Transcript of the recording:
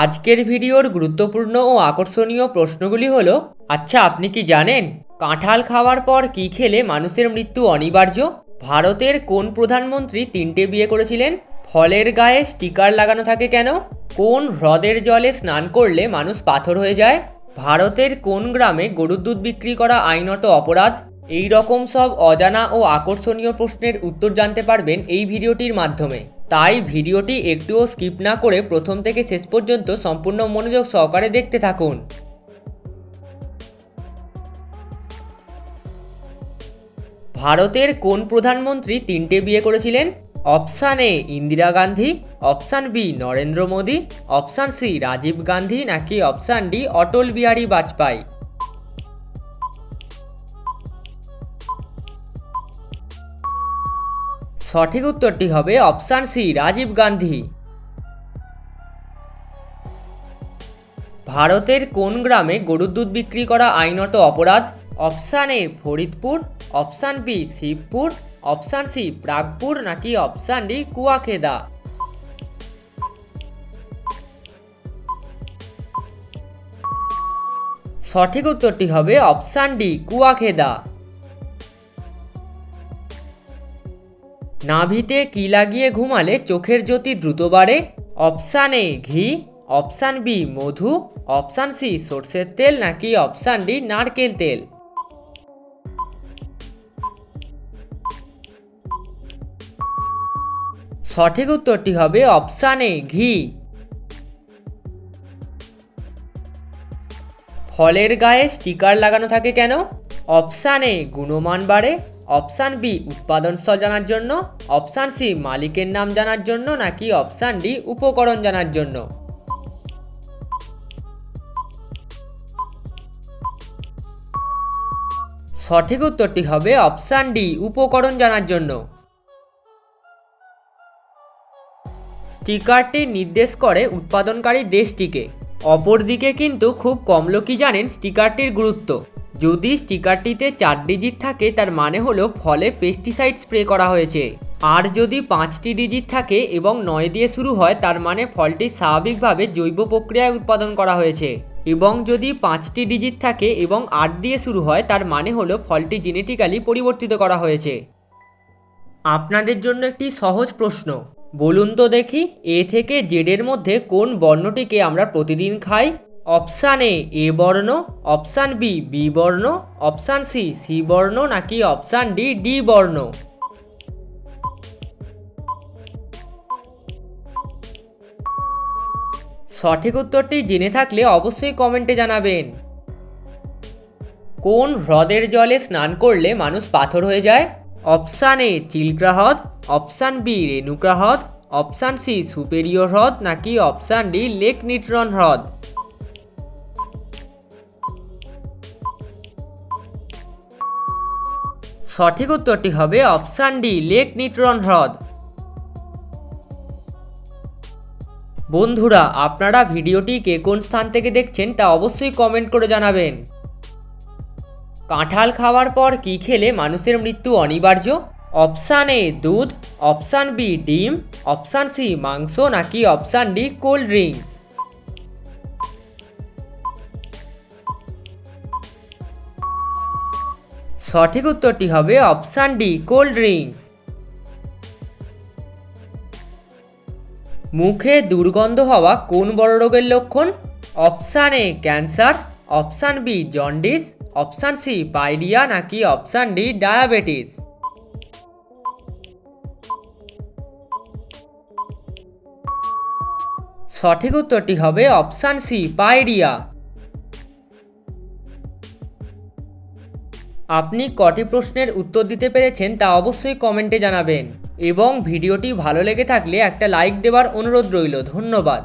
আজকের ভিডিওর গুরুত্বপূর্ণ ও আকর্ষণীয় প্রশ্নগুলি হলো, আচ্ছা আপনি কি জানেন কাঁঠাল খাওয়ার পর কি খেলে মানুষের মৃত্যু অনিবার্য? ভারতের কোন প্রধানমন্ত্রী 3টে বিয়ে করেছিলেন? ফলের গায়ে স্টিকার লাগানো থাকে কেন? কোন হ্রদের জলে স্নান করলে মানুষ পাথর হয়ে যায়? ভারতের কোন গ্রামে গরুর দুধ বিক্রি করা আইনত অপরাধ? এই রকম সব অজানা ও আকর্ষণীয় প্রশ্নের উত্তর জানতে পারবেন এই ভিডিওটির মাধ্যমে। তাই ভিডিওটি একটুও স্কিপ না করে প্রথম থেকে শেষ পর্যন্ত সম্পূর্ণ মনোযোগ সহকারে দেখতে থাকুন। ভারতের কোন প্রধানমন্ত্রী 3টে বিয়ে করেছিলেন? Option A Indira Gandhi, option B Narendra Modi, option C Rajiv Gandhi নাকি অপশান ডি অটল বিহারী বাজপেয়ী? সঠিক উত্তরটি হবে অপশান সি রাজীব গান্ধী। ভারতের কোন গ্রামে গরুর দুধ বিক্রি করা আইনত অপরাধ? Option A Faridpur, option B Shibpur, option C Pragpur নাকি অপশান ডি কুয়াখেদা? সঠিক উত্তরটি হবে অপশান ডি কুয়াখেদা। নাভিতে কি লাগিয়ে ঘুমালে চোখের জ্যোতি দ্রুত বাড়ে? অপশান এ ঘি, অপশান বি মধু, অপশান সি সর্ষের তেল নাকি অপশান ডি নারকেল তেল? সঠিক উত্তরটি হবে অপশান এ ঘি। ফলের গায়ে স্টিকার লাগানো থাকে কেন? অপশান এ গুণমান বাড়ে, অপশান বি উৎপাদন স্থল জানার জন্য, অপশান সি মালিকের নাম জানার জন্য নাকি অপশান ডি উপকরণ জানার জন্য? সঠিক উত্তরটি হবে অপশান ডি উপকরণ জানার জন্য। স্টিকারটি নির্দেশ করে উৎপাদনকারী দেশটিকে। অপরদিকে কিন্তু খুব কম লোকই জানেন স্টিকারটির গুরুত্ব। যদি স্টিকারটিতে 4 ডিজিট থাকে তার মানে হলো ফলে পেস্টিসাইড স্প্রে করা হয়েছে, আর যদি 5টি ডিজিট থাকে এবং 9 দিয়ে শুরু হয় তার মানে ফলটি স্বাভাবিকভাবে জৈব প্রক্রিয়ায় উৎপাদন করা হয়েছে, এবং যদি 5টি ডিজিট থাকে এবং 8 দিয়ে শুরু হয় তার মানে হলো ফলটি জেনেটিক্যালি পরিবর্তিত করা হয়েছে। আপনাদের জন্য একটি সহজ প্রশ্ন, বলুন তো দেখি এ থেকে জেডের মধ্যে কোন বর্ণটিকে আমরা প্রতিদিন খাই? অপশান এ বর্ণ, অপশান বি বি বর্ণ, অপশান সি সি বর্ণ নাকি অপশান ডি ডি বর্ণ? সঠিক উত্তরটি জেনে থাকলে অবশ্যই কমেন্টে জানাবেন। কোন হ্রদের জলে স্নান করলে মানুষ পাথর হয়ে যায়? অপশান এ চিল্কা হ্রদ, অপশান বি রেণুকা হ্রদ, অপশান সি সুপেরিয়র হ্রদ নাকি অপশান ডি লেক নিটরন হ্রদ? সঠিক উত্তরটি হবে অপশান ডি লেক নিটরন হ্রদ। বন্ধুরা, আপনারা ভিডিওটি কে কোন স্থান থেকে দেখছেন তা অবশ্যই কমেন্ট করে জানাবেন। কাঁঠাল খাওয়ার পর কি খেলে মানুষের মৃত্যু অনিবার্য? অপশান এ দুধ, অপশান বি ডিম, অপশান সি মাংস নাকি অপশান ডি কোল্ড ড্রিঙ্কস? সঠিক উত্তরটি হবে অপশান ডি কোল্ড ড্রিঙ্কস। মুখে দুর্গন্ধ হওয়া কোন বড় রোগের লক্ষণ? Option A cancer, option B jaundice, option C pyorrhoea নাকি অপশান ডি ডায়াবেটিস? সঠিক উত্তরটি হবে অপশান সি পাইরিয়া। আপনি কটি প্রশ্নের উত্তর দিতে পেরেছেন তা অবশ্যই কমেন্টে জানাবেন, এবং ভিডিওটি ভালো লেগে থাকলে একটা লাইক দেওয়ার অনুরোধ রইল। ধন্যবাদ।